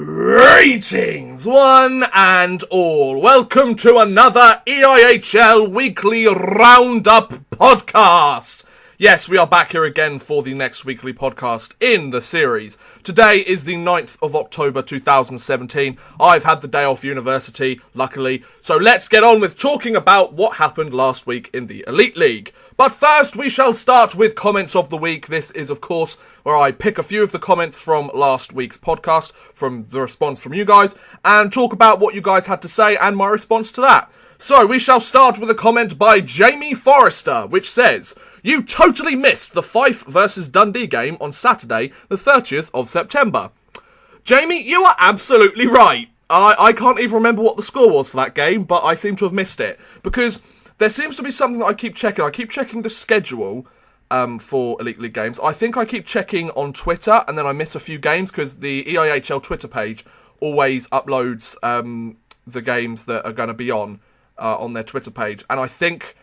Greetings, one and all. Welcome to another EIHL Weekly Roundup podcast. Yes, we are back here again for the next weekly podcast in the series. Today is the 9th of October 2017. I've had the day off university, luckily. So let's get on with talking about what happened last week in the Elite League. But first, we shall start with comments of the week. This is, of course, where I pick a few of the comments from last week's podcast, from the response from you guys, and talk about what you guys had to say and my response to that. So, we shall start with a comment by Jamie Forrester, which says, "You totally missed the Fife versus Dundee game on Saturday, the 30th of September. Jamie, you are absolutely right. I can't even remember what the score was for that game, but I seem to have missed it. Because there seems to be something that I keep checking. I keep checking the schedule for Elite League games. I think I keep checking on Twitter, and then I miss a few games, because the EIHL Twitter page always uploads the games that are going to be on their Twitter page. And I think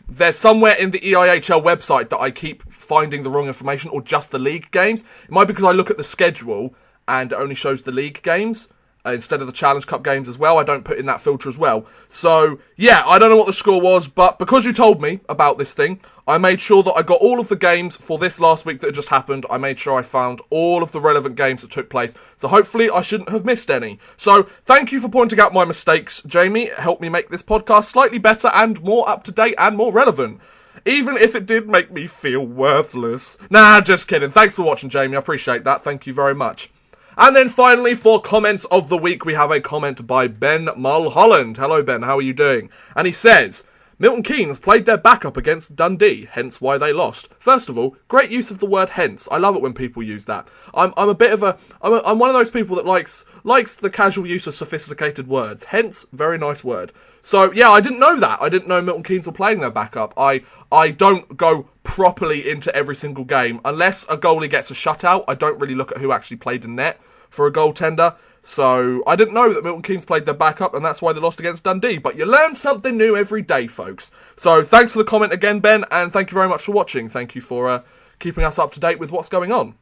there's somewhere in the EIHL website that I keep finding the wrong information, or just the league games. It might be because I look at the schedule and it only shows the league games instead of the Challenge Cup games as well. I don't put in that filter as well. So, yeah, I don't know what the score was, but because you told me about this thing, I made sure that I got all of the games for this last week that had just happened. I made sure I found all of the relevant games that took place. So hopefully I shouldn't have missed any. So thank you for pointing out my mistakes, Jamie. It helped me make this podcast slightly better and more up-to-date and more relevant. Even if it did make me feel worthless. Nah, just kidding. Thanks for watching, Jamie. I appreciate that. Thank you very much. And then finally, for comments of the week, we have a comment by Ben Mulholland. Hello, Ben. How are you doing? And he says, "Milton Keynes played their backup against Dundee, hence why they lost. First of all, great use of the word hence. I love it when people use that. I'm one of those people that likes the casual use of sophisticated words. Hence, very nice word. So, yeah, I didn't know that. I didn't know Milton Keynes were playing their backup. I don't go properly into every single game. Unless a goalie gets a shutout, I don't really look at who actually played in net for a goaltender. So, I didn't know that Milton Keynes played their backup, and that's why they lost against Dundee. But you learn something new every day, folks. So, thanks for the comment again, Ben, and thank you very much for watching. Thank you for keeping us up to date with what's going on.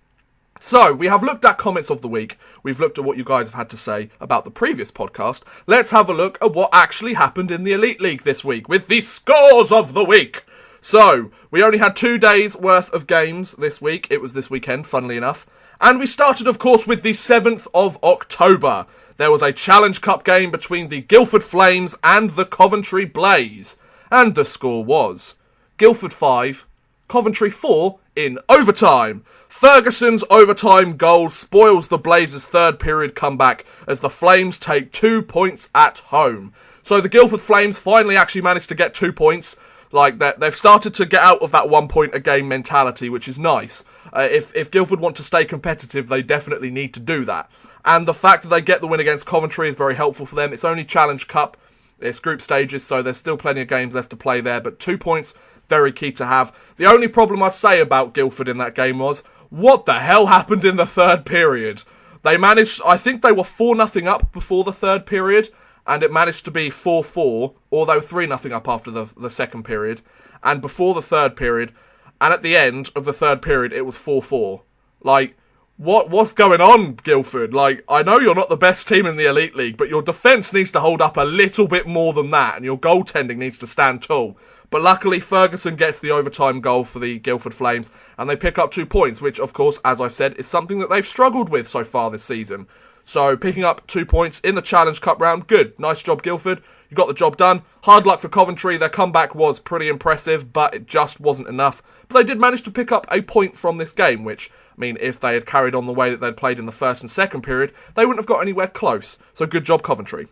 So, we have looked at comments of the week. We've looked at what you guys have had to say about the previous podcast. Let's have a look at what actually happened in the Elite League this week with the scores of the week. So, we only had 2 days worth of games this week. It was this weekend, funnily enough. And we started, of course, with the 7th of October. There was a Challenge Cup game between the Guildford Flames and the Coventry Blaze. And the score was Guildford 5, Coventry 4 in overtime. Ferguson's overtime goal spoils the Blazers' third period comeback as the Flames take 2 points at home. So the Guildford Flames finally actually managed to get 2 points. Like that, they've started to get out of that 1 point a game mentality, which is nice. If Guildford want to stay competitive, they definitely need to do that. And the fact that they get the win against Coventry is very helpful for them. It's only Challenge Cup, it's group stages, so there's still plenty of games left to play there. But 2 points, very key to have. The only problem I'd say about Guildford in that game was, what the hell happened in the third period? They managed, I think they were 4-0 up before the third period, and it managed to be 4-4, although 3-0 up after the second period, and before the third period, and at the end of the third period, it was 4-4. Like, what's going on, Guildford? Like, I know you're not the best team in the Elite League, but your defence needs to hold up a little bit more than that, and your goaltending needs to stand tall. But luckily, Ferguson gets the overtime goal for the Guildford Flames, and they pick up 2 points, which, of course, as I've said, is something that they've struggled with so far this season. So, picking up 2 points in the Challenge Cup round, good. Nice job, Guildford. You got the job done. Hard luck for Coventry. Their comeback was pretty impressive, but it just wasn't enough. But they did manage to pick up a point from this game, which, I mean, if they had carried on the way that they'd played in the first and second period, they wouldn't have got anywhere close. So, good job, Coventry.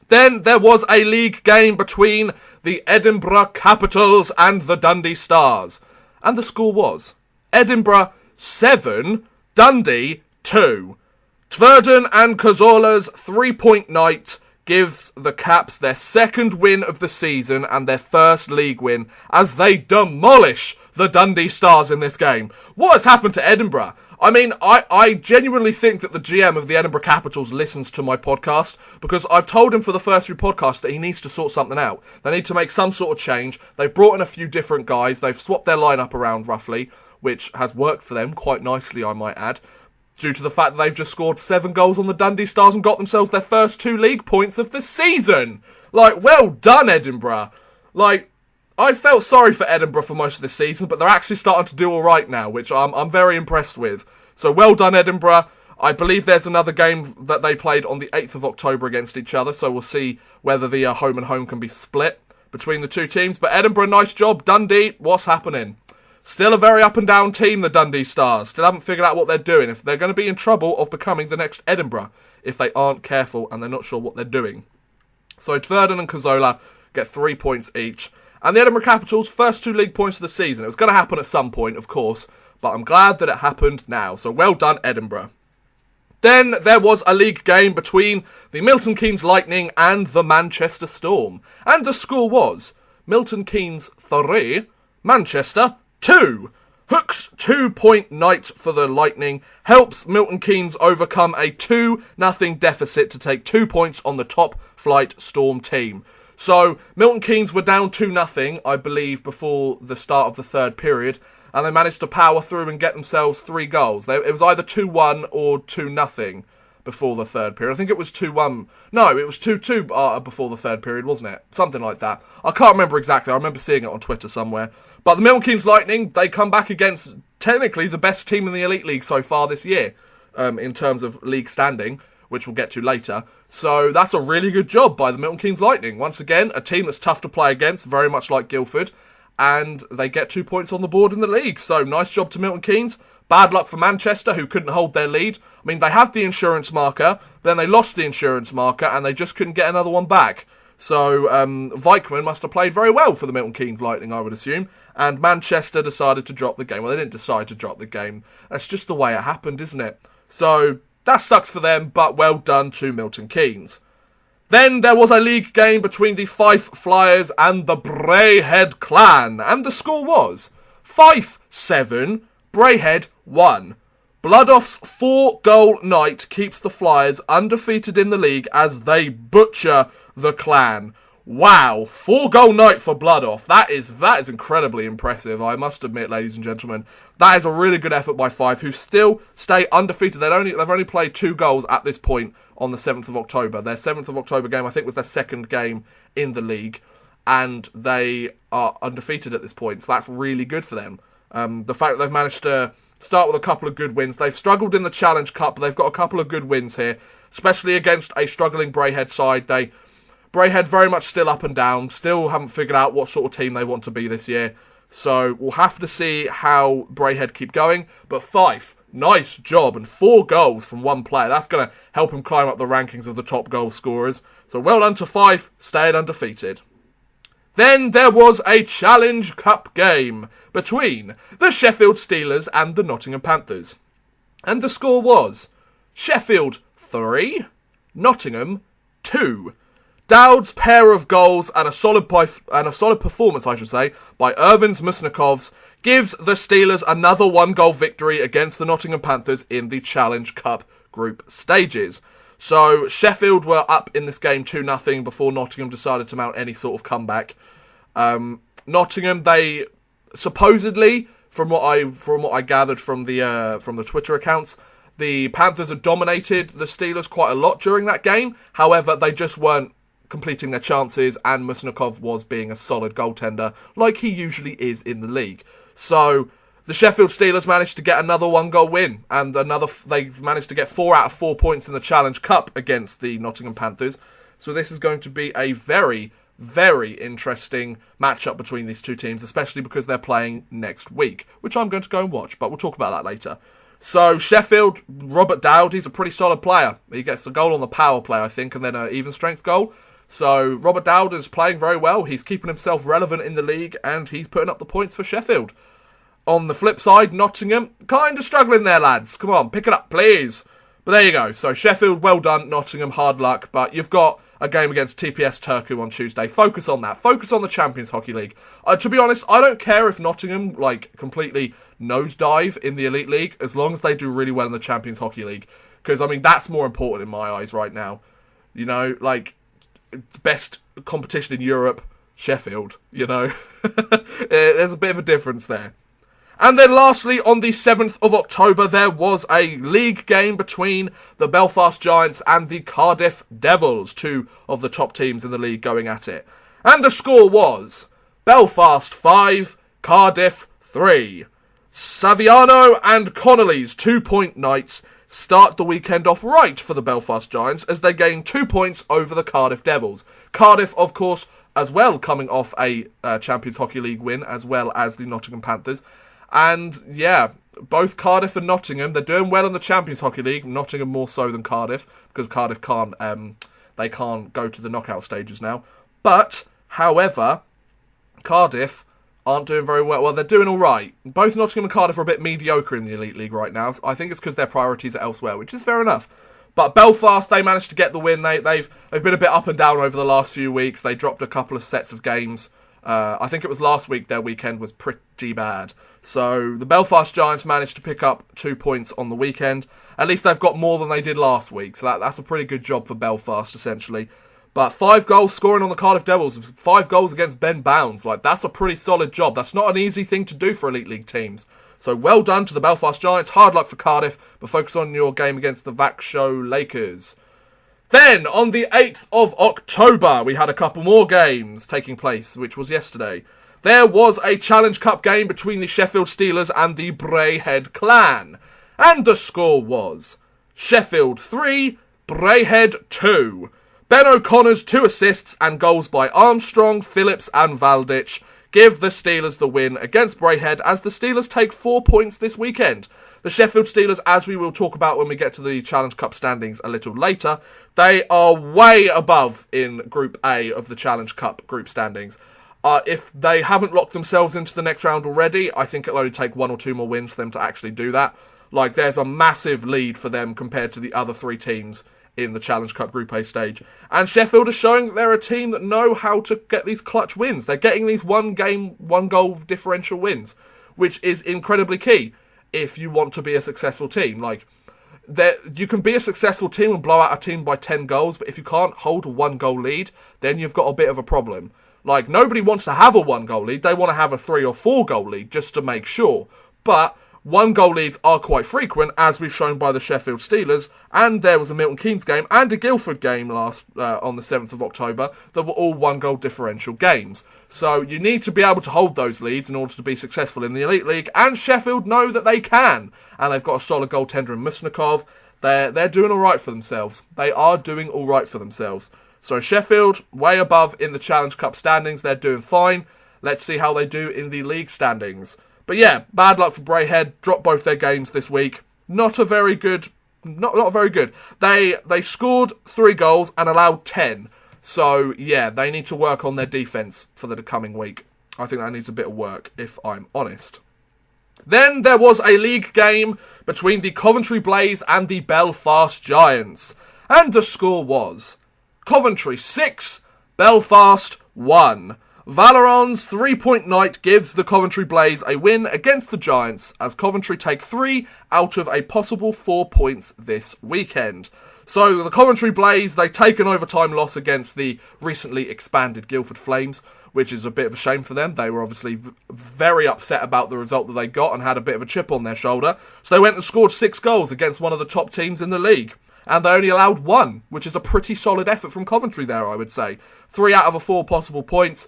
Then there was a league game between the Edinburgh Capitals and the Dundee Stars. And the score was Edinburgh 7, Dundee 2. Tverden and Cazorla's 3-point night gives the Caps their second win of the season and their first league win as they demolish the Dundee Stars in this game. What has happened to Edinburgh? I mean, I genuinely think that the GM of the Edinburgh Capitals listens to my podcast, because I've told him for the first few podcasts that he needs to sort something out. They need to make some sort of change. They've brought in a few different guys. They've swapped their lineup around roughly, which has worked for them quite nicely, I might add. due to the fact that they've just scored 7 goals on the Dundee Stars and got themselves their first 2 league points of the season. Like, well done, Edinburgh. Like, I felt sorry for Edinburgh for most of this season, but they're actually starting to do all right now, which I'm very impressed with. So well done, Edinburgh. I believe there's another game that they played on the 8th of October against each other, so we'll see whether the home and home can be split between the two teams. But Edinburgh, nice job. Dundee, what's happening? Still a very up and down team, the Dundee Stars. Still haven't figured out what they're doing. If they're going to be in trouble of becoming the next Edinburgh if they aren't careful and they're not sure what they're doing. So Tverden and Cazorla get 3 points each. And the Edinburgh Capitals' first 2 league points of the season. It was going to happen at some point, of course, but I'm glad that it happened now. So well done, Edinburgh. Then there was a league game between the Milton Keynes Lightning and the Manchester Storm. And the score was Milton Keynes 3, Manchester 2. Hook's 2-point night for the Lightning helps Milton Keynes overcome a 2-0 deficit to take 2 points on the top flight Storm team. So Milton Keynes were down 2-0, I believe, before the start of the third period. And they managed to power through and get themselves 3 goals. It was either 2-1 or 2-0 before the third period. I think it was 2-1. No, it was 2-2 before the third period, wasn't it? Something like that. I can't remember exactly. I remember seeing it on Twitter somewhere. But the Milton Keynes Lightning, they come back against, technically, the best team in the Elite League so far this year, in terms of league standing, which we'll get to later. So that's a really good job by the Milton Keynes Lightning. Once again, a team that's tough to play against, very much like Guildford. And they get 2 points on the board in the league. So nice job to Milton Keynes. Bad luck for Manchester, who couldn't hold their lead. I mean, they had the insurance marker, then they lost the insurance marker, and they just couldn't get another one back. So Weichman must have played very well for the Milton Keynes Lightning, I would assume. And Manchester decided to drop the game. Well, they didn't decide to drop the game. That's just the way it happened, isn't it? So that sucks for them, but well done to Milton Keynes. Then there was a league game between the Fife Flyers and the Braehead Clan, and the score was Fife 7, Braehead 1. Bloodoff's 4-goal night keeps the Flyers undefeated in the league as they butcher the Clan. Wow, 4-goal night for Bloodoff. That is incredibly impressive, I must admit, ladies and gentlemen. That is a really good effort by Fife, who still stay undefeated. They've only played 2 goals at this point on the 7th of October. Their 7th of October game, I think, was their second game in the league, and they are undefeated at this point, so that's really good for them. The fact that they've managed to start with a couple of good wins. They've struggled in the Challenge Cup, but they've got a couple of good wins here, especially against a struggling Braehead side. Braehead very much still up and down, still haven't figured out what sort of team they want to be this year. So we'll have to see how Braehead keep going. But Fife, nice job, and 4 goals from one player. That's going to help him climb up the rankings of the top goal scorers. So well done to Fife, staying undefeated. Then there was a Challenge Cup game between the Sheffield Steelers and the Nottingham Panthers. And the score was Sheffield 3, Nottingham 2. Dowd's pair of goals and a solid performance, I should say, by Irvins Musnikovs gives the Steelers another 1-goal victory against the Nottingham Panthers in the Challenge Cup group stages. So Sheffield were up in this game 2-0 before Nottingham decided to mount any sort of comeback. Nottingham, they supposedly, from what I gathered from the Twitter accounts, the Panthers had dominated the Steelers quite a lot during that game. However, they just weren't completing their chances, and Musnikov was being a solid goaltender, like he usually is in the league. So the Sheffield Steelers managed to get another 1-goal win, and they've managed to get 4 out of 4 points in the Challenge Cup against the Nottingham Panthers. So this is going to be a very, very interesting matchup between these two teams, especially because they're playing next week, which I'm going to go and watch, but we'll talk about that later. So Sheffield, Robert Dowd, he's a pretty solid player. He gets a goal on the power play, I think, and then an even strength goal. So Robert Dowd is playing very well. He's keeping himself relevant in the league, and he's putting up the points for Sheffield. On the flip side, Nottingham, kind of struggling there, lads. Come on, pick it up, please. But there you go. So Sheffield, well done. Nottingham, hard luck. But you've got a game against TPS Turku on Tuesday. Focus on that. Focus on the Champions Hockey League. To be honest, I don't care if Nottingham, completely nosedive in the Elite League, as long as they do really well in the Champions Hockey League. Because, I mean, that's more important in my eyes right now. You know, best competition in Europe, Sheffield, you know. There's a bit of a difference there. And then lastly, on the 7th of October, there was a league game between the Belfast Giants and the Cardiff Devils, two of the top teams in the league going at it. And the score was Belfast 5, Cardiff 3. Saviano and Connolly's 2-point nights start the weekend off right for the Belfast Giants as they gain 2 points over the Cardiff Devils. Cardiff, of course, as well coming off a Champions Hockey League win, as well as the Nottingham Panthers. And yeah, both Cardiff and Nottingham, they're doing well in the Champions Hockey League. Nottingham more so than Cardiff, because Cardiff can't go to the knockout stages now. But, however, Cardiff aren't doing very well. Well, they're doing all right. Both Nottingham and Cardiff are a bit mediocre in the Elite League right now. I think it's because their priorities are elsewhere, which is fair enough. But Belfast, they managed to get the win. They've been a bit up and down over the last few weeks. They dropped a couple of sets of games. I think it was last week their weekend was pretty bad. So the Belfast Giants managed to pick up 2 points on the weekend. At least they've got more than they did last week. So that's a pretty good job for Belfast, essentially. But 5 goals scoring on the Cardiff Devils. 5 goals against Ben Bounds. That's a pretty solid job. That's not an easy thing to do for Elite League teams. So well done to the Belfast Giants. Hard luck for Cardiff, but focus on your game against the Vaxshow Lakers. Then, on the 8th of October, we had a couple more games taking place, which was yesterday. There was a Challenge Cup game between the Sheffield Steelers and the Braehead Clan. And the score was Sheffield 3, Braehead 2. Ben O'Connor's 2 assists and goals by Armstrong, Phillips and Valditch give the Steelers the win against Braehead as the Steelers take 4 points this weekend. The Sheffield Steelers, as we will talk about when we get to the Challenge Cup standings a little later, they are way above in Group A of the Challenge Cup group standings. If they haven't locked themselves into the next round already, I think it'll only take 1 or 2 more wins for them to actually do that. There's a massive lead for them compared to the other 3 teams in the Challenge Cup Group A stage. And Sheffield is showing that they're a team that know how to get these clutch wins. They're getting these 1-goal differential wins, which is incredibly key if you want to be a successful team. You can be a successful team and blow out a team by 10 goals, but if you can't hold a 1-goal lead, then you've got a bit of a problem. Nobody wants to have a 1-goal lead. They want to have a 3 or 4-goal lead just to make sure. But 1-goal leads are quite frequent, as we've shown by the Sheffield Steelers, and there was a Milton Keynes game and a Guildford game last on the 7th of October that were all 1-goal differential games. So you need to be able to hold those leads in order to be successful in the Elite League, and Sheffield know that they can, and they've got a solid goaltender in Musnikov. They're doing all right for themselves. They are doing all right for themselves. So Sheffield, way above in the Challenge Cup standings, they're doing fine. Let's see how they do in the league standings. But yeah, bad luck for Braehead. Dropped both their games this week. Not very good. They scored 3 goals and allowed 10. So yeah, they need to work on their defence for the coming week. I think that needs a bit of work, if I'm honest. Then there was a league game between the Coventry Blaze and the Belfast Giants. And the score was Coventry 6, Belfast 1. Valeron's 3-point night gives the Coventry Blaze a win against the Giants as Coventry take 3 out of a possible 4 points this weekend. So the Coventry Blaze, they take an overtime loss against the recently expanded Guildford Flames, which is a bit of a shame for them. They were obviously very upset about the result that they got and had a bit of a chip on their shoulder. So they went and scored 6 goals against one of the top teams in the league. And they only allowed 1, which is a pretty solid effort from Coventry there, I would say. 3 out of a 4 possible points.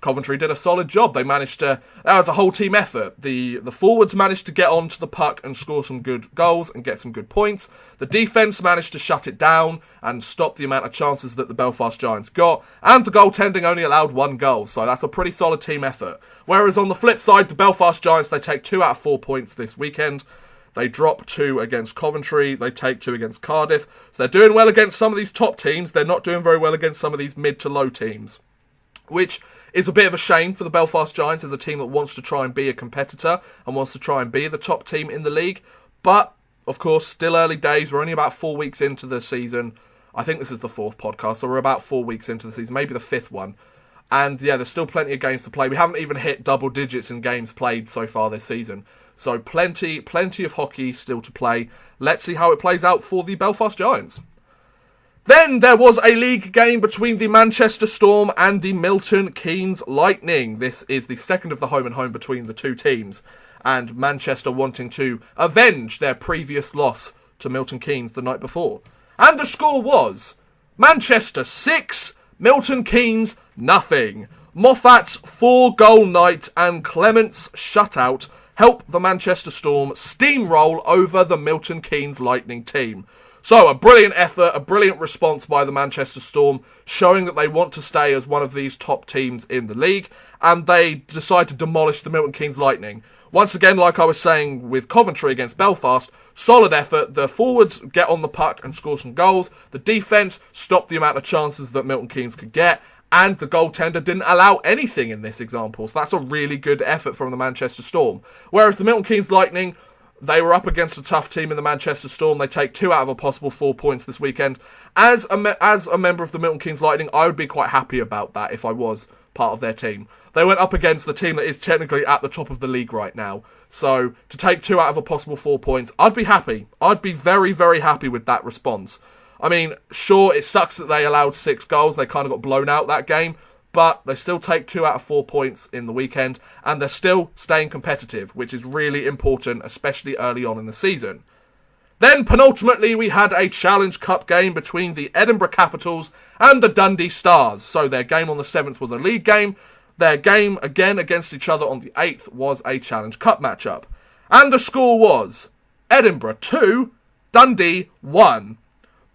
Coventry did a solid job. They managed to... That was a whole team effort. The forwards managed to get onto the puck and score some good goals and get some good points. The defence managed to shut it down and stop the amount of chances that the Belfast Giants got. And the goaltending only allowed 1 goal. So that's a pretty solid team effort. Whereas on the flip side, the Belfast Giants, they take 2 out of 4 points this weekend. They drop 2 against Coventry. They take 2 against Cardiff. So they're doing well against some of these top teams. They're not doing very well against some of these mid to low teams, which is a bit of a shame for the Belfast Giants as a team that wants to try and be a competitor and wants to try and be the top team in the league. But, of course, still early days. We're only about 4 weeks into the season. I think this is the 4th podcast, so we're about 4 weeks into the season, maybe the 5th one. And, yeah, there's still plenty of games to play. We haven't even hit double digits in games played so far this season. So plenty of hockey still to play. Let's see how it plays out for the Belfast Giants. Then there was a league game between the Manchester Storm and the Milton Keynes Lightning. This is the second of the home and home between the two teams. and Manchester wanting to avenge their previous loss to Milton Keynes the night before. And the score was Manchester 6, Milton Keynes nothing. Moffat's 4-goal night and Clement's shutout help the Manchester Storm steamroll over the Milton Keynes Lightning team. So, a brilliant effort, a brilliant response by the Manchester Storm, showing that they want to stay as one of these top teams in the league, and they decide to demolish the Milton Keynes Lightning. Once again, like I was saying with Coventry against Belfast, solid effort. The forwards get on the puck and score some goals. The defence stopped the amount of chances that Milton Keynes could get, and the goaltender didn't allow anything in this example. So that's a really good effort from the Manchester Storm. Whereas the Milton Keynes Lightning, they were up against a tough team in the Manchester Storm. They take 2 out of a possible 4 points this weekend. As a member of the Milton Keynes Lightning, I would be quite happy about that if I was part of their team. They went up against the team that is technically at the top of the league right now. So to take 2 out of a possible 4 points, I'd be happy. I'd be very, very happy with that response. I mean, sure, it sucks that they allowed 6 goals. They kind of got blown out that game. But they still take 2 out of 4 points in the weekend, and they're still staying competitive, which is really important, especially early on in the season. Then, penultimately, we had a Challenge Cup game between the Edinburgh Capitals and the Dundee Stars. So their game on the 7th was a league game. Their game, again, against each other on the 8th was a Challenge Cup matchup. And the score was Edinburgh 2, Dundee 1.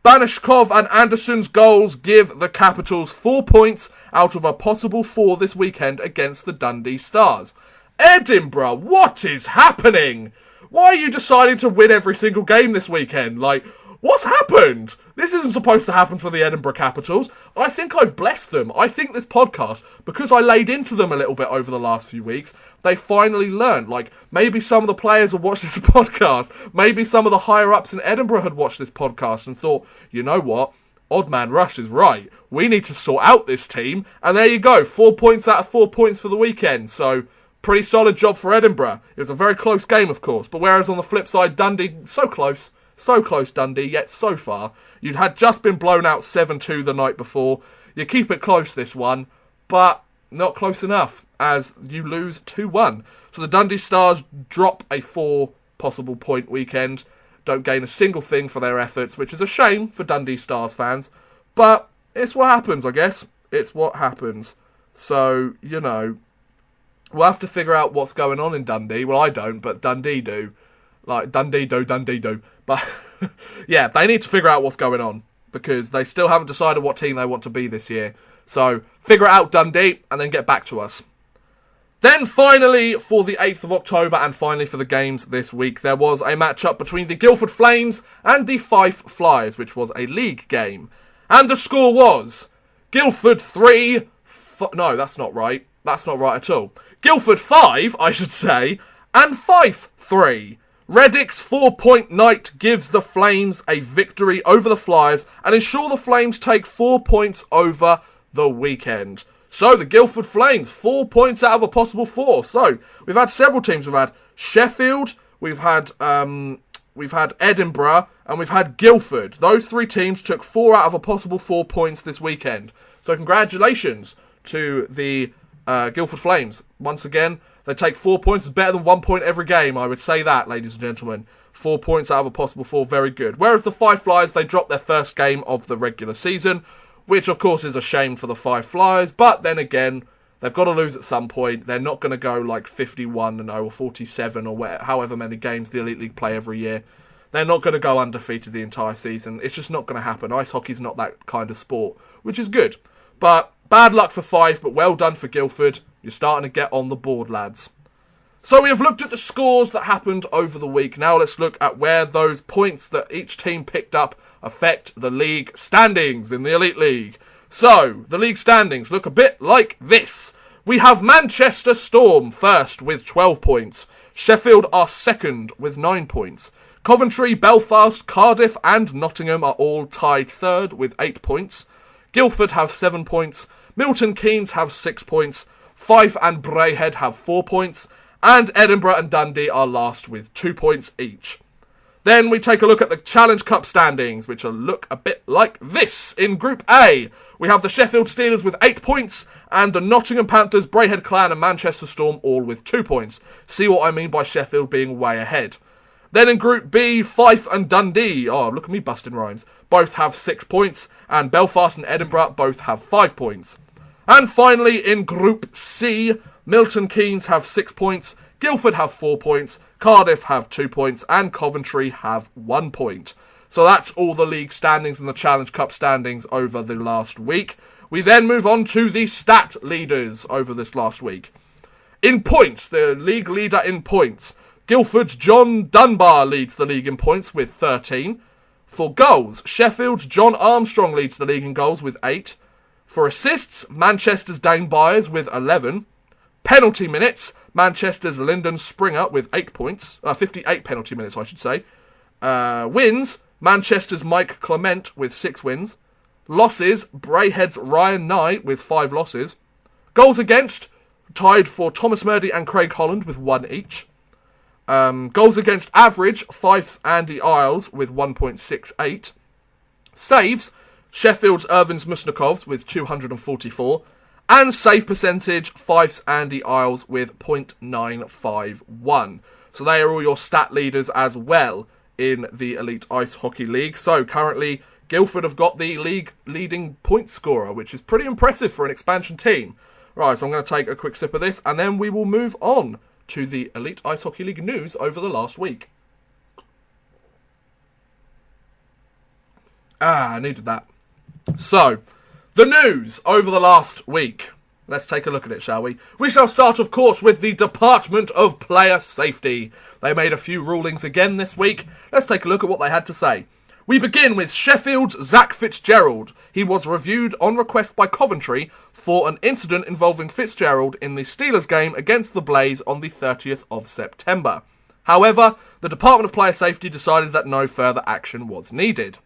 Banishkov and Anderson's goals give the Capitals 4 points out of a possible 4 this weekend against the Dundee Stars. Edinburgh, what is happening? Why are you deciding to win every single game this weekend? Like, what's happened? This isn't supposed to happen for the Edinburgh Capitals. I think I've blessed them. I think this podcast, because I laid into them a little bit over the last few weeks, they finally learned. Like, maybe some of the players have watched this podcast. Maybe some of the higher-ups in Edinburgh had watched this podcast and thought, you know what? Odd Man Rush is right. We need to sort out this team. And there you go. 4 points out of 4 points for the weekend. So, pretty solid job for Edinburgh. It was a very close game, of course. But whereas on the flip side, Dundee, so close Dundee, yet so far. You had just been blown out 7-2 the night before. You keep it close this one, but not close enough as you lose 2-1. So the Dundee Stars drop a 4 possible point weekend. Don't gain a single thing for their efforts, which is a shame for Dundee Stars fans. But it's what happens, I guess. It's what happens. So, you know, we'll have to figure out what's going on in Dundee. Well, I don't, but Dundee do. Like, Dundee do. But, yeah, they need to figure out what's going on, because they still haven't decided what team they want to be this year. So, figure it out, Dundee, and then get back to us. Then, finally, for the 8th of October, and finally for the games this week, there was a matchup between the Guildford Flames and the Fife Flyers, which was a league game. And the score was Guildford 3... No, that's not right. That's not right at all. Guildford 5, I should say, and Fife 3. Reddick's 4-point night gives the Flames a victory over the Flyers and ensure the Flames take 4 points over the weekend. So the Guildford Flames, 4 points out of a possible 4. So we've had several teams. We've had Sheffield, we've had Edinburgh, and we've had Guildford. Those 3 teams took 4 out of a possible 4 points this weekend. So congratulations to the Guildford Flames. Once again, they take 4 points. It's better than 1 point every game, I would say that, ladies and gentlemen. 4 points out of a possible 4, very good. Whereas the Fife Flyers, they dropped their first game of the regular season, which of course is a shame for the Fife Flyers, but then again, they've got to lose at some point. They're not going to go like 51-0 or 47 or however many games the Elite League play every year. They're not going to go undefeated the entire season. It's just not going to happen. Ice hockey's not that kind of sport, which is good. But bad luck for Fife, but well done for Guildford. You're starting to get on the board, lads. So we have looked at the scores that happened over the week. Now let's look at where those points that each team picked up affect the league standings in the Elite League. So, the league standings look a bit like this. We have Manchester Storm first with 12 points. Sheffield are second with 9 points. Coventry, Belfast, Cardiff and Nottingham are all tied third with 8 points. Guildford have 7 points. Milton Keynes have 6 points. Fife and Braehead have 4 points. And Edinburgh and Dundee are last with 2 points each. Then we take a look at the Challenge Cup standings, which look a bit like this. In Group A, we have the Sheffield Steelers with 8 points, and the Nottingham Panthers, Braehead Clan and Manchester Storm all with 2 points. See what I mean by Sheffield being way ahead. Then in Group B, Fife and Dundee, oh look at me busting rhymes, both have 6 points, and Belfast and Edinburgh both have 5 points. And finally in Group C, Milton Keynes have 6 points, Guildford have 4 points, Cardiff have 2 points, and Coventry have 1 point. So that's all the league standings and the Challenge Cup standings over the last week. We then move on to the stat leaders over this last week. In points, the league leader in points, Guildford's John Dunbar leads the league in points with 13. For goals, Sheffield's John Armstrong leads the league in goals with 8. For assists, Manchester's Dane Byers with 11. Penalty minutes, Manchester's Lyndon Springer with 8 points. 58 penalty minutes, I should say. Wins, Manchester's Mike Clement with 6 wins. Losses, Braehead's Ryan Nye with 5 losses. Goals against, tied for Thomas Murdy and Craig Holland with 1 each. Goals against average, Fife's Andy Isles with 1.68. Saves, Sheffield's Irvins Musnikovs with 244. And save percentage, Fife's Andy Isles with 0.951. So they are all your stat leaders as well in the Elite Ice Hockey League. So currently, Guildford have got the league leading point scorer, which is pretty impressive for an expansion team. Right, so I'm going to take a quick sip of this, and then we will move on to the Elite Ice Hockey League news over the last week. I needed that. So, the news over the last week. Let's take a look at it, shall we? We shall start, of course, with the Department of Player Safety. They made a few rulings again this week. Let's take a look at what they had to say. We begin with Sheffield's Zach Fitzgerald. He was reviewed on request by Coventry for an incident involving Fitzgerald in the Steelers game against the Blaze on the 30th of September. However, the Department of Player Safety decided that no further action was needed.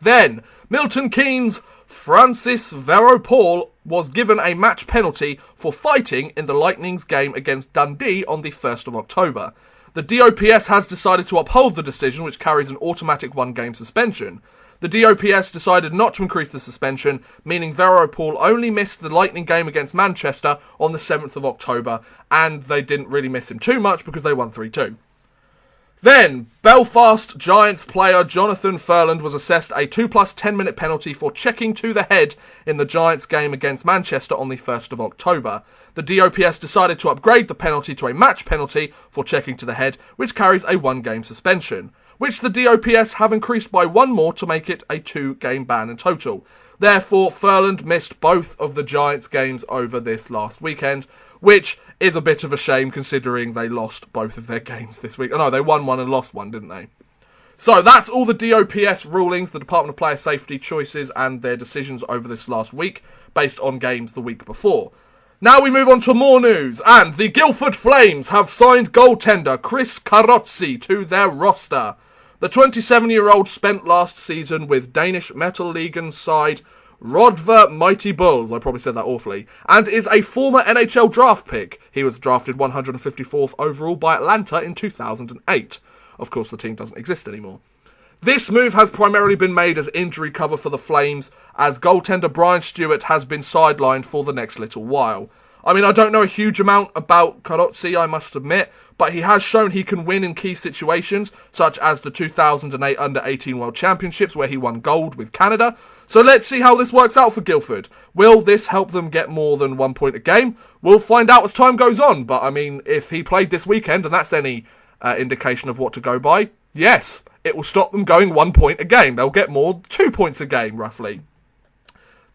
Then, Milton Keynes' Francis Vero-Paul was given a match penalty for fighting in the Lightning's game against Dundee on the 1st of October. The DOPS has decided to uphold the decision, which carries an automatic 1-game suspension. The DOPS decided not to increase the suspension, meaning Vero-Paul only missed the Lightning game against Manchester on the 7th of October, and they didn't really miss him too much because they won 3-2. Then, Belfast Giants player Jonathan Furland was assessed a 2 + 10 minute penalty for checking to the head in the Giants game against Manchester on the 1st of October. The DOPS decided to upgrade the penalty to a match penalty for checking to the head, which carries a 1-game suspension, which the DOPS have increased by 1 more to make it a 2-game ban in total. Therefore, Furland missed both of the Giants games over this last weekend, which is a bit of a shame considering they lost both of their games this week. Oh no, they won 1 and lost 1, didn't they? So that's all the DOPS rulings, the Department of Player Safety choices and their decisions over this last week, based on games the week before. Now we move on to more news, and the Guildford Flames have signed goaltender Chris Carozzi to their roster. The 27-year-old spent last season with Danish Metal League side Rodver Mighty Bulls, I probably said that awfully, and is a former NHL draft pick. He was drafted 154th overall by Atlanta in 2008. Of course, the team doesn't exist anymore. This move has primarily been made as injury cover for the Flames, as goaltender Brian Stewart has been sidelined for the next little while. I mean, I don't know a huge amount about Carozzi, I must admit, but he has shown he can win in key situations, such as the 2008 Under-18 World Championships, where he won gold with Canada. So let's see how this works out for Guildford. Will this help them get more than 1 point a game? We'll find out as time goes on, but I mean, if he played this weekend, and that's any indication of what to go by, yes, it will stop them going 1 point a game. They'll get more 2 points a game, roughly.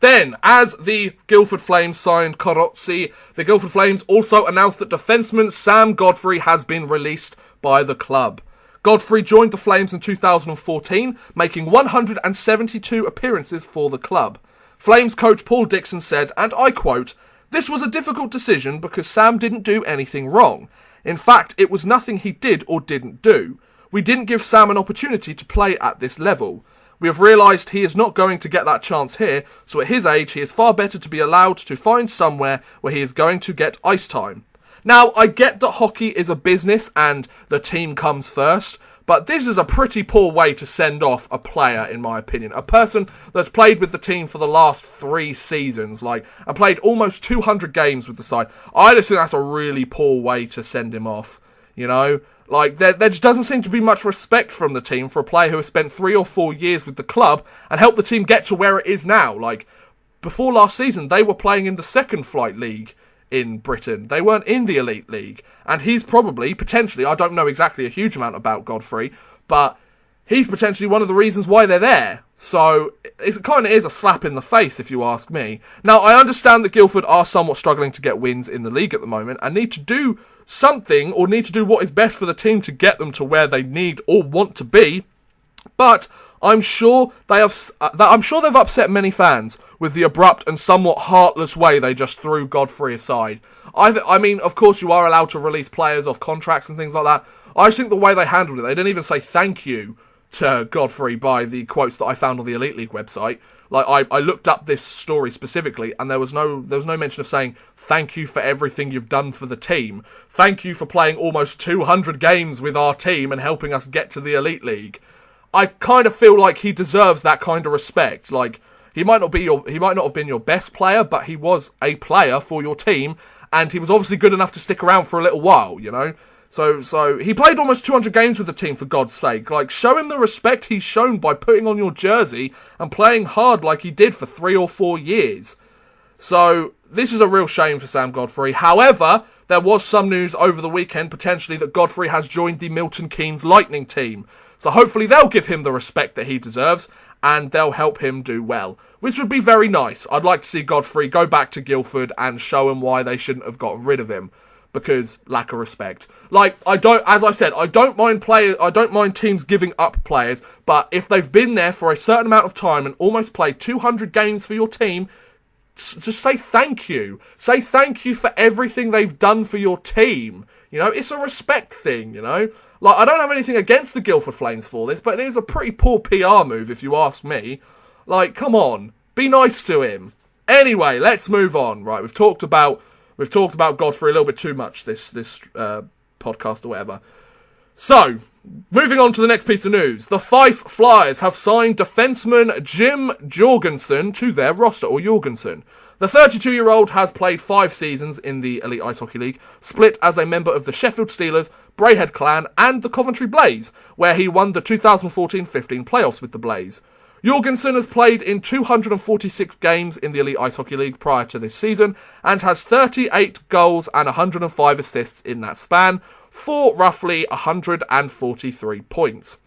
Then, as the Guildford Flames signed Carozzi, the Guildford Flames also announced that defenseman Sam Godfrey has been released by the club. Godfrey joined the Flames in 2014, making 172 appearances for the club. Flames coach Paul Dixon said, and I quote, "This was a difficult decision because Sam didn't do anything wrong. In fact, it was nothing he did or didn't do. We didn't give Sam an opportunity to play at this level. We have realised he is not going to get that chance here, so at his age he is far better to be allowed to find somewhere where he is going to get ice time." Now, I get that hockey is a business and the team comes first, But this is a pretty poor way to send off a player, in my opinion. A person that's played with the team for the last 3 seasons, and played almost 200 games with the side. I just think that's a really poor way to send him off, you know? There just doesn't seem to be much respect from the team for a player who has spent 3 or 4 years with the club and helped the team get to where it is now. Before last season, they were playing in the second flight league in Britain. They weren't in the Elite League. And he's potentially, I don't know exactly a huge amount about Godfrey, but he's potentially one of the reasons why they're there. So it kind of is a slap in the face, if you ask me. Now, I understand that Guildford are somewhat struggling to get wins in the league at the moment and need to do something, or need to do what is best for the team to get them to where they need or want to be. But I'm sure they've upset many fans with the abrupt and somewhat heartless way they just threw Godfrey aside. I mean, of course you are allowed to release players off contracts and things like that. I just think the way they handled it, they didn't even say thank you to Godfrey by the quotes that I found on the Elite League website. I looked up this story specifically, and there was no mention of saying thank you for everything you've done for the team. Thank you for playing almost 200 games with our team and helping us get to the Elite League. I kind of feel like he deserves that kind of respect. He might not have been your best player, but he was a player for your team, and he was obviously good enough to stick around for a little while, you know? So he played almost 200 games with the team, for God's sake. Show him the respect he's shown by putting on your jersey and playing hard like he did for 3 or 4 years. So this is a real shame for Sam Godfrey. However, there was some news over the weekend, potentially, that Godfrey has joined the Milton Keynes Lightning team. So hopefully they'll give him the respect that he deserves, and they'll help him do well, which would be very nice. I'd like to see Godfrey go back to Guildford and show him why they shouldn't have gotten rid of him. Because lack of respect. I don't mind teams giving up players, but if they've been there for a certain amount of time and almost played 200 games for your team, just say thank you. Say thank you for everything they've done for your team. You know, it's a respect thing, you know. I don't have anything against the Guildford Flames for this, but it is a pretty poor PR move, if you ask me. Come on. Be nice to him. Anyway, let's move on. Right, we've talked about Godfrey a little bit too much this podcast or whatever. So, moving on to the next piece of news. The Fife Flyers have signed defenseman Jim Jorgensen to their roster, or Jorgensen. The 32-year-old has played 5 seasons in the Elite Ice Hockey League, split as a member of the Sheffield Steelers, Braehead Clan and the Coventry Blaze, where he won the 2014-15 playoffs with the Blaze. Jorgensen has played in 246 games in the Elite Ice Hockey League prior to this season and has 38 goals and 105 assists in that span for roughly 143 points.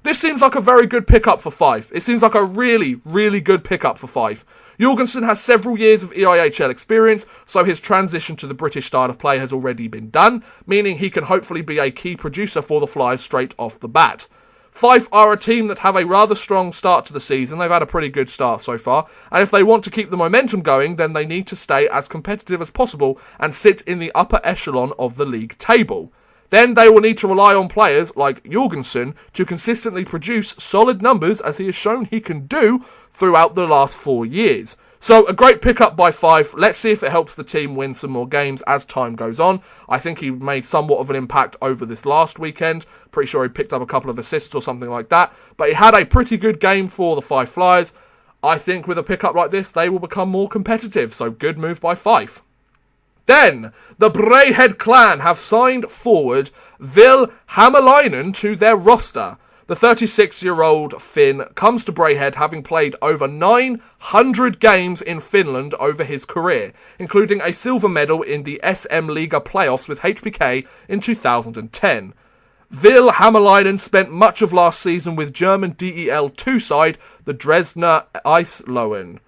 This seems like a very good pickup for Fife. It seems like a really, really good pickup for Fife. Jorgensen has several years of EIHL experience, so his transition to the British style of play has already been done, meaning he can hopefully be a key producer for the Flyers straight off the bat. Fife are a team that have a rather strong start to the season. They've had a pretty good start so far, and if they want to keep the momentum going, then they need to stay as competitive as possible and sit in the upper echelon of the league table. Then they will need to rely on players like Jorgensen to consistently produce solid numbers, as he has shown he can do throughout the last 4 years. So a great pickup by Fife. Let's see if it helps the team win some more games as time goes on. I think he made somewhat of an impact over this last weekend. Pretty sure he picked up a couple of assists or something like that. But he had a pretty good game for the Fife Flyers. I think with a pickup like this, they will become more competitive. So good move by Fife. Then, the Braehead Clan have signed forward Ville Hämäläinen to their roster. The 36-year-old Finn comes to Braehead having played over 900 games in Finland over his career, including a silver medal in the SM Liga playoffs with HBK in 2010. Ville Hämäläinen spent much of last season with German DEL2 side, the Dresdner Eislauen,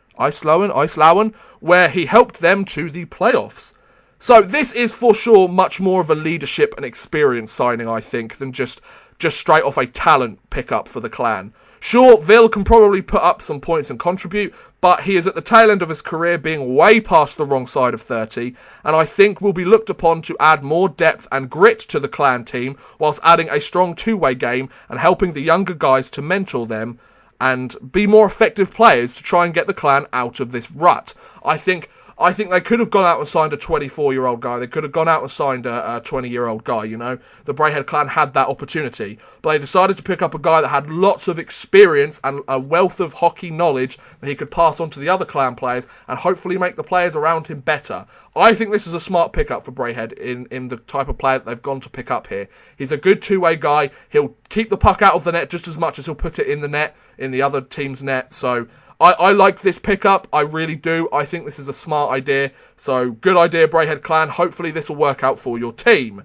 where he helped them to the playoffs. So this is for sure much more of a leadership and experience signing, I think, than just straight off a talent pickup for the clan. Sure, Ville can probably put up some points and contribute, but he is at the tail end of his career, being way past the wrong side of 30, and I think will be looked upon to add more depth and grit to the clan team, whilst adding a strong two-way game and helping the younger guys to mentor them and be more effective players to try and get the clan out of this rut. I think I think they could have gone out and signed a 24-year-old guy. They could have gone out and signed a 20-year-old guy, you know. The Braehead clan had that opportunity. But they decided to pick up a guy that had lots of experience and a wealth of hockey knowledge that he could pass on to the other clan players and hopefully make the players around him better. I think this is a smart pickup for Braehead in the type of player that they've gone to pick up here. He's a good two-way guy. He'll keep the puck out of the net just as much as he'll put it in the net, in the other team's net. So I like this pickup. I really do. I think this is a smart idea. So good idea, Braehead clan. Hopefully this will work out for your team.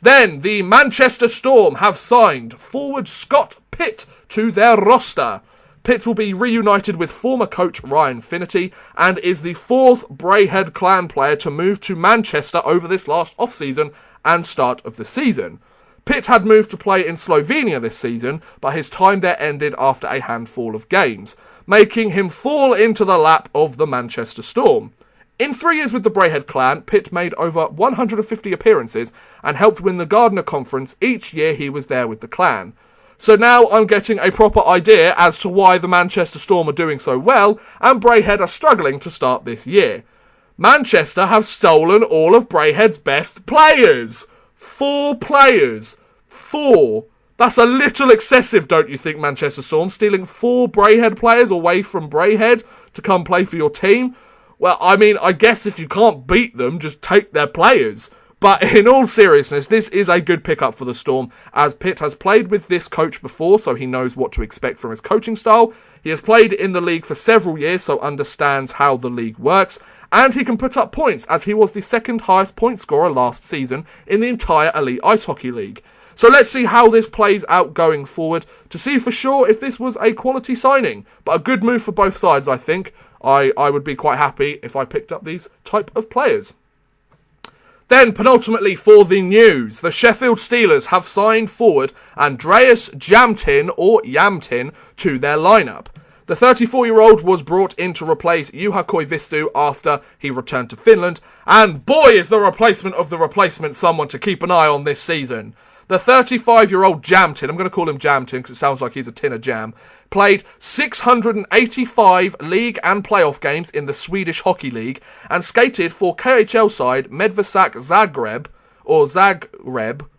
Then the Manchester Storm have signed forward Scott Pitt to their roster. Pitt will be reunited with former coach Ryan Finnerty and is the fourth Braehead clan player to move to Manchester over this last off-season and start of the season. Pitt had moved to play in Slovenia this season, but his time there ended after a handful of games, making him fall into the lap of the Manchester Storm. In 3 years with the Braehead clan, Pitt made over 150 appearances and helped win the Gardner Conference each year he was there with the clan. So now I'm getting a proper idea as to why the Manchester Storm are doing so well and Braehead are struggling to start this year. Manchester have stolen all of Braehead's best players. 4 players. 4. That's a little excessive, don't you think, Manchester Storm? Stealing 4 Braehead players away from Braehead to come play for your team? Well, I mean, I guess if you can't beat them, just take their players. But in all seriousness, this is a good pickup for the Storm, as Pitt has played with this coach before, so he knows what to expect from his coaching style. He has played in the league for several years, so understands how the league works. And he can put up points, as he was the second highest point scorer last season in the entire Elite Ice Hockey League. So let's see how this plays out going forward to see for sure if this was a quality signing. But a good move for both sides, I think. I would be quite happy if I picked up these type of players. Then, penultimately for the news, the Sheffield Steelers have signed forward Andreas Jamtin, or Yamtin, to their lineup. The 34-year-old was brought in to replace Juha Koivisto after he returned to Finland, and boy is the replacement someone to keep an eye on this season. The 35-year-old Jamtin, I'm going to call him Jamtin because it sounds like he's a tin of jam, played 685 league and playoff games in the Swedish Hockey League and skated for KHL side Medvesac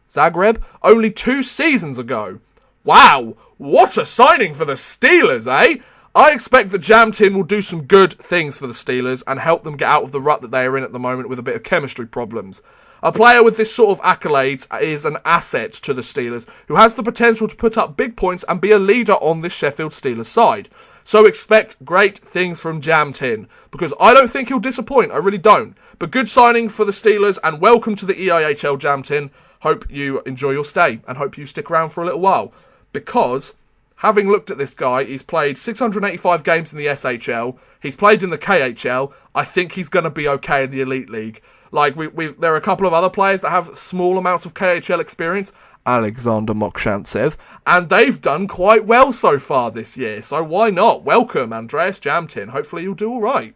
Zagreb only 2 seasons ago. Wow, what a signing for the Steelers, eh? I expect that Jamtin will do some good things for the Steelers and help them get out of the rut that they are in at the moment with a bit of chemistry problems. A player with this sort of accolades is an asset to the Steelers, who has the potential to put up big points and be a leader on this Sheffield Steelers side. So expect great things from Jamtin, because I don't think he'll disappoint, I really don't. But good signing for the Steelers, and welcome to the EIHL, Jamtin. Hope you enjoy your stay, and hope you stick around for a little while. Because, having looked at this guy, he's played 685 games in the SHL, he's played in the KHL, I think he's going to be okay in the Elite League. Like, there are a couple of other players that have small amounts of KHL experience, Alexander Mokshantsev, and they've done quite well so far this year, so why not? Welcome, Andreas Jamtin. Hopefully you'll do alright.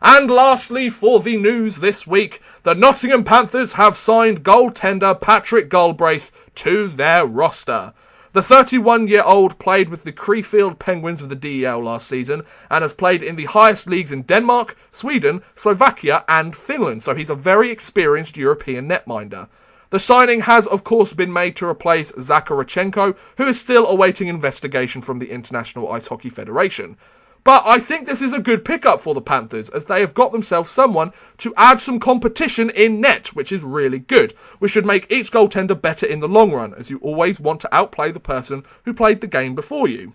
And lastly, for the news this week, the Nottingham Panthers have signed goaltender Patrick Galbraith to their roster. The 31-year-old played with the Creefield Penguins of the DEL last season and has played in the highest leagues in Denmark, Sweden, Slovakia and Finland, so he's a very experienced European netminder. The signing has of course been made to replace Zakharchenko, who is still awaiting investigation from the International Ice Hockey Federation. But I think this is a good pickup for the Panthers, as they have got themselves someone to add some competition in net, which is really good. We should make each goaltender better in the long run, as you always want to outplay the person who played the game before you.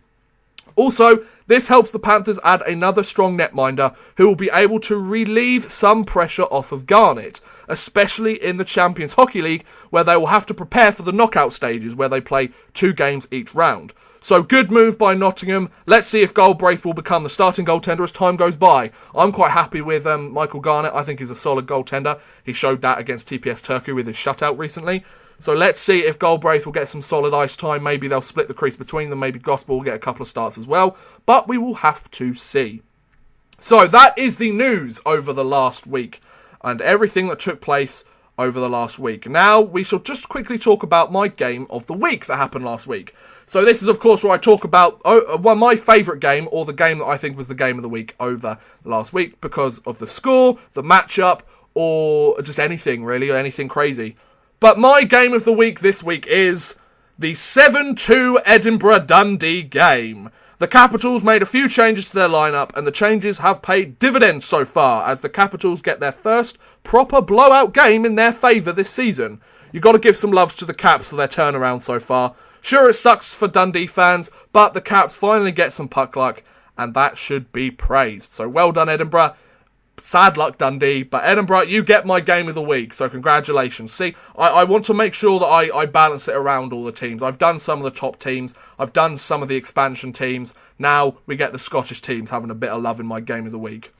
Also, this helps the Panthers add another strong netminder who will be able to relieve some pressure off of Garnett, especially in the Champions Hockey League, where they will have to prepare for the knockout stages, where they play 2 games each round. So good move by Nottingham. Let's see if Galbraith will become the starting goaltender as time goes by. I'm quite happy with Michael Garnett. I think he's a solid goaltender. He showed that against TPS Turku with his shutout recently. So let's see if Galbraith will get some solid ice time. Maybe they'll split the crease between them. Maybe Gospel will get a couple of starts as well. But we will have to see. So that is the news over the last week and everything that took place over the last week. Now we shall just quickly talk about my game of the week that happened last week. So this is, of course, where I talk about my favourite game, or the game that I think was the game of the week over last week, because of the score, the matchup, or just anything, really, or anything crazy. But my game of the week this week is the 7-2 Edinburgh Dundee game. The Capitals made a few changes to their lineup, and the changes have paid dividends so far, as the Capitals get their first proper blowout game in their favour this season. You've got to give some loves to the Caps for their turnaround so far. Sure, it sucks for Dundee fans, but the Caps finally get some puck luck, and that should be praised. So well done, Edinburgh. Sad luck, Dundee, but Edinburgh, you get my game of the week, so congratulations. See, I want to make sure that I balance it around all the teams. I've done some of the top teams, I've done some of the expansion teams, now we get the Scottish teams having a bit of love in my game of the week.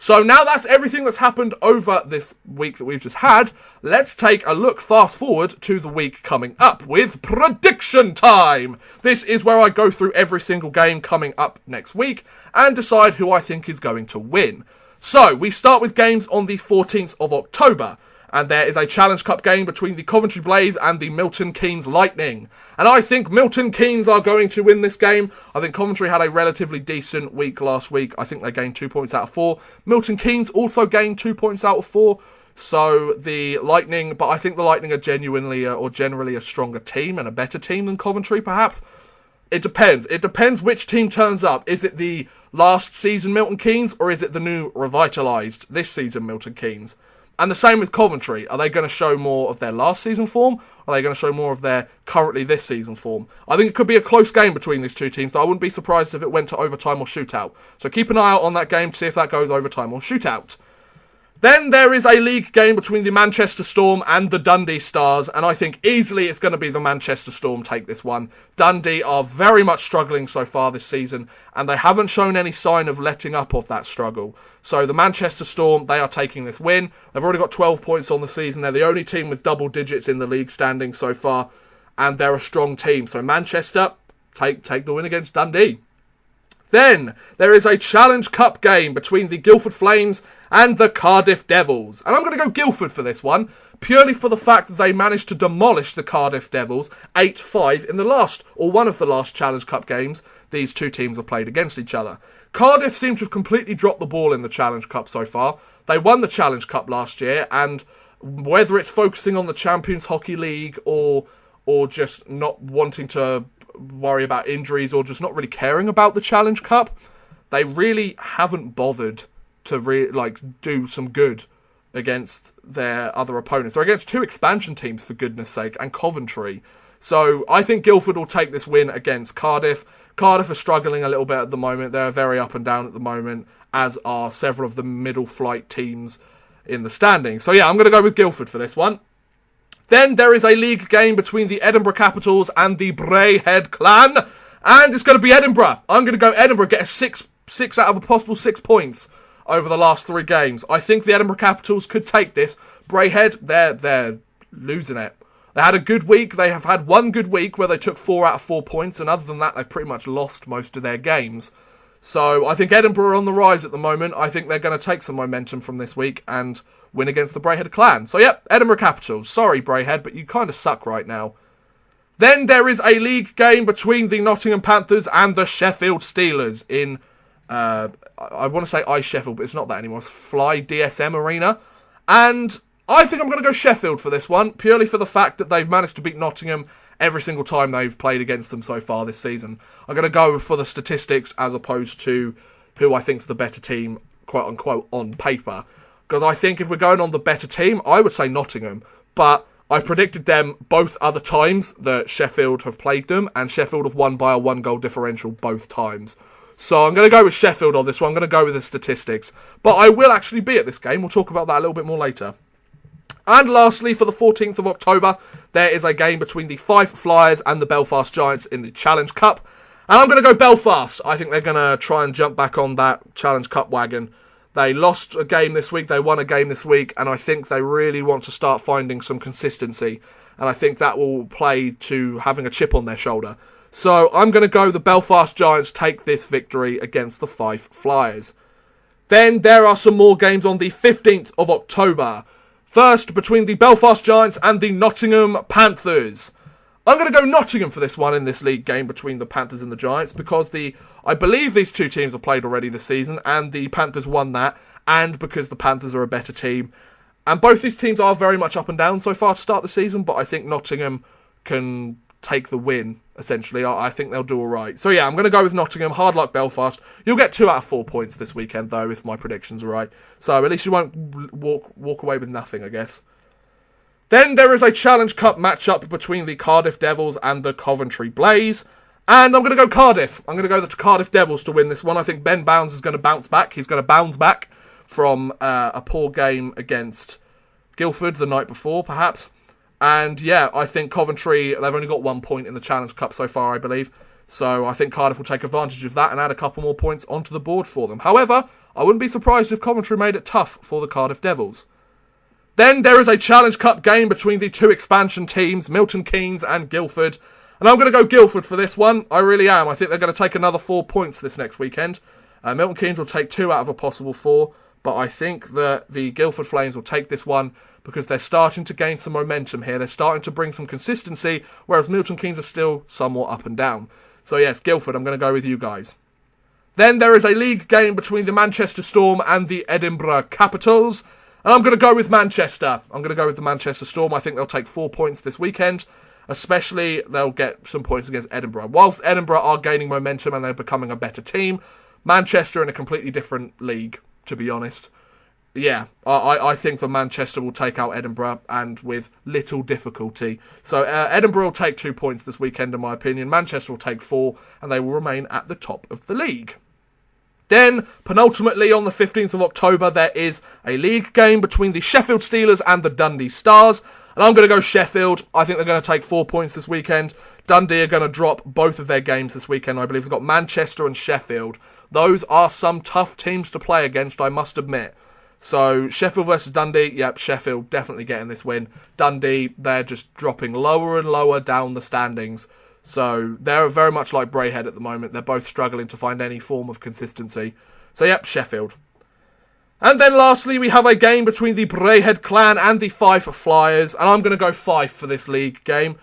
So now that's everything that's happened over this week that we've just had. Let's take a look fast forward to the week coming up with prediction time. This is where I go through every single game coming up next week and decide who I think is going to win. So we start with games on the 14th of October. And there is a Challenge Cup game between the Coventry Blaze and the Milton Keynes Lightning. And I think Milton Keynes are going to win this game. I think Coventry had a relatively decent week last week. I think they gained 2 points out of 4. Milton Keynes also gained 2 points out of 4. So the Lightning, but I think the Lightning are genuinely or generally a stronger team and a better team than Coventry, perhaps. It depends. It depends which team turns up. Is it the last season Milton Keynes, or is it the new revitalised this season Milton Keynes? And the same with Coventry. Are they going to show more of their last season form? Are they going to show more of their currently this season form? I think it could be a close game between these two teams, though I wouldn't be surprised if it went to overtime or shootout. So keep an eye out on that game to see if that goes overtime or shootout. Then there is a league game between the Manchester Storm and the Dundee Stars, and I think easily it's going to be the Manchester Storm take this one. Dundee are very much struggling so far this season, and they haven't shown any sign of letting up of that struggle. So the Manchester Storm, they are taking this win. They've already got 12 points on the season. They're the only team with double digits in the league standing so far, and they're a strong team. So Manchester, take the win against Dundee. Then there is a Challenge Cup game between the Guildford Flames and the Cardiff Devils. And I'm going to go Guildford for this one, purely for the fact that they managed to demolish the Cardiff Devils 8-5 in the last, or one of the last Challenge Cup games these two teams have played against each other. Cardiff seem to have completely dropped the ball in the Challenge Cup so far. They won the Challenge Cup last year, and whether it's focusing on the Champions Hockey League or just not wanting to worry about injuries or just not really caring about the Challenge Cup, they really haven't bothered to do some good against their other opponents. They're against two expansion teams, for goodness sake, and Coventry. So I think Guildford will take this win against Cardiff. Cardiff are struggling a little bit at the moment. They're very up and down at the moment, as are several of the middle flight teams in the standings. So yeah, I'm going to go with Guildford for this one. Then there is a league game between the Edinburgh Capitals and the Braehead Clan. And it's going to be Edinburgh. I'm going to go Edinburgh, get a six out of a possible 6 points over the last 3 games. I think the Edinburgh Capitals could take this. Braehead, they're losing it. They had a good week. They have had one good week where they took 4 out of 4 points. And other than that, they've pretty much lost most of their games. So I think Edinburgh are on the rise at the moment. I think they're going to take some momentum from this week and win against the Braehead Clan. So yep, Edinburgh Capitals. Sorry, Braehead, but you kind of suck right now. Then there is a league game between the Nottingham Panthers and the Sheffield Steelers in, I want to say Sheffield, but it's not that anymore. It's Fly DSM Arena. And I think I'm going to go Sheffield for this one, purely for the fact that they've managed to beat Nottingham every single time they've played against them so far this season. I'm going to go for the statistics as opposed to who I think's the better team, quote unquote, on paper. Because I think if we're going on the better team, I would say Nottingham. But I've predicted them both other times that Sheffield have played them, and Sheffield have won by a 1-goal differential both times. So I'm going to go with Sheffield on this one. I'm going to go with the statistics. But I will actually be at this game. We'll talk about that a little bit more later. And lastly, for the 14th of October, there is a game between the Fife Flyers and the Belfast Giants in the Challenge Cup. And I'm going to go Belfast. I think they're going to try and jump back on that Challenge Cup wagon. They lost a game this week, they won a game this week, and I think they really want to start finding some consistency. And I think that will play to having a chip on their shoulder. So I'm going to go the Belfast Giants take this victory against the Fife Flyers. Then there are some more games on the 15th of October. First, between the Belfast Giants and the Nottingham Panthers. I'm going to go Nottingham for this one in this league game between the Panthers and the Giants because I believe these two teams have played already this season and the Panthers won that, and because the Panthers are a better team. And both these teams are very much up and down so far to start the season, but I think Nottingham can take the win, essentially. I think they'll do all right. So yeah, I'm going to go with Nottingham. Hard luck, Belfast. You'll get 2 out of 4 points this weekend, though, if my predictions are right. So at least you won't walk away with nothing, I guess. Then there is a Challenge Cup matchup between the Cardiff Devils and the Coventry Blaze. And I'm going to go Cardiff. I'm going to go the Cardiff Devils to win this one. I think Ben Bounds is going to bounce back. He's going to bounce back from a poor game against Guildford the night before, perhaps. And yeah, I think Coventry, they've only got 1 point in the Challenge Cup so far, I believe. So I think Cardiff will take advantage of that and add a couple more points onto the board for them. However, I wouldn't be surprised if Coventry made it tough for the Cardiff Devils. Then there is a Challenge Cup game between the 2 expansion teams, Milton Keynes and Guildford. And I'm going to go Guildford for this one. I really am. I think they're going to take another 4 points this next weekend. Milton Keynes will take 2 out of a possible 4. But I think that the Guildford Flames will take this one because they're starting to gain some momentum here. They're starting to bring some consistency, whereas Milton Keynes are still somewhat up and down. So yes, Guildford, I'm going to go with you guys. Then there is a league game between the Manchester Storm and the Edinburgh Capitals. And I'm going to go with Manchester. I'm going to go with the Manchester Storm. I think they'll take 4 points this weekend. Especially, they'll get some points against Edinburgh. Whilst Edinburgh are gaining momentum and they're becoming a better team, Manchester in a completely different league, to be honest. Yeah, I think that Manchester will take out Edinburgh, and with little difficulty. So Edinburgh will take 2 points this weekend, in my opinion. Manchester will take 4, and they will remain at the top of the league. Then, penultimately, on the 15th of October, there is a league game between the Sheffield Steelers and the Dundee Stars. And I'm going to go Sheffield. I think they're going to take 4 points this weekend. Dundee are going to drop both of their games this weekend. I believe they've got Manchester and Sheffield. Those are some tough teams to play against, I must admit. So, Sheffield versus Dundee, yep, Sheffield definitely getting this win. Dundee, they're just dropping lower and lower down the standings. So, they're very much like Braehead at the moment. They're both struggling to find any form of consistency. So, yep, Sheffield. And then lastly, we have a game between the Braehead clan and the Fife Flyers. And I'm going to go Fife for this league game.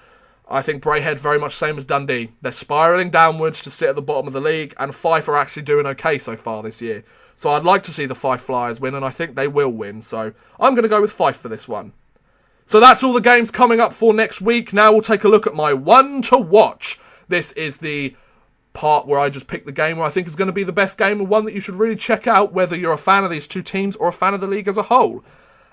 I think Braehead very much same as Dundee. They're spiralling downwards to sit at the bottom of the league. And Fife are actually doing okay so far this year. So I'd like to see the Fife Flyers win. And I think they will win. So I'm going to go with Fife for this one. So that's all the games coming up for next week. Now we'll take a look at my one to watch. This is the part where I just pick the game where I think is going to be the best game and one that you should really check out, whether you're a fan of these two teams or a fan of the league as a whole.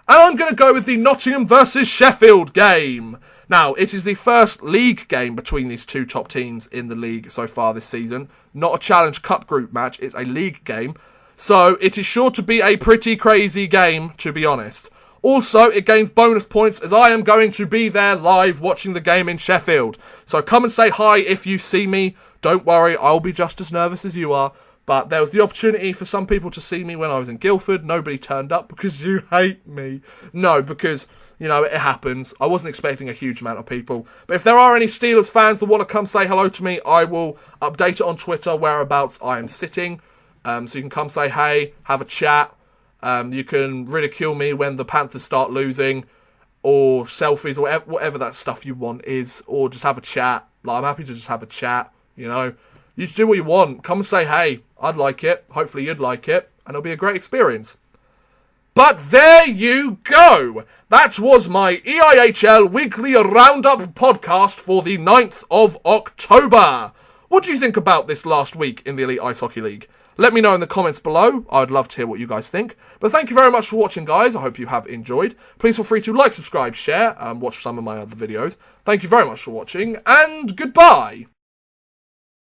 And I'm going to go with the Nottingham versus Sheffield game. Now, it is the first league game between these two top teams in the league so far this season. Not a Challenge Cup group match, it's a league game. So it is sure to be a pretty crazy game, to be honest. Also, it gains bonus points as I am going to be there live watching the game in Sheffield. So come and say hi if you see me. Don't worry, I'll be just as nervous as you are. But there was the opportunity for some people to see me when I was in Guildford. Nobody turned up because you hate me. No, because, you know, it happens. I wasn't expecting a huge amount of people. But if there are any Steelers fans that want to come say hello to me, I will update it on Twitter whereabouts I am sitting. So you can come say hey, have a chat. You can ridicule me when the Panthers start losing, or selfies, or whatever that stuff you want is, or just have a chat. Like, I'm happy to just have a chat, you know. You just do what you want. Come and say hey. I'd like it. Hopefully you'd like it. And it'll be a great experience. But there you go. That was my EIHL Weekly Roundup podcast for the 9th of October. What do you think about this last week in the Elite Ice Hockey League? Let me know in the comments below. I'd love to hear what you guys think. But thank you very much for watching, guys. I hope you have enjoyed. Please feel free to like, subscribe, share, and watch some of my other videos. Thank you very much for watching, and goodbye.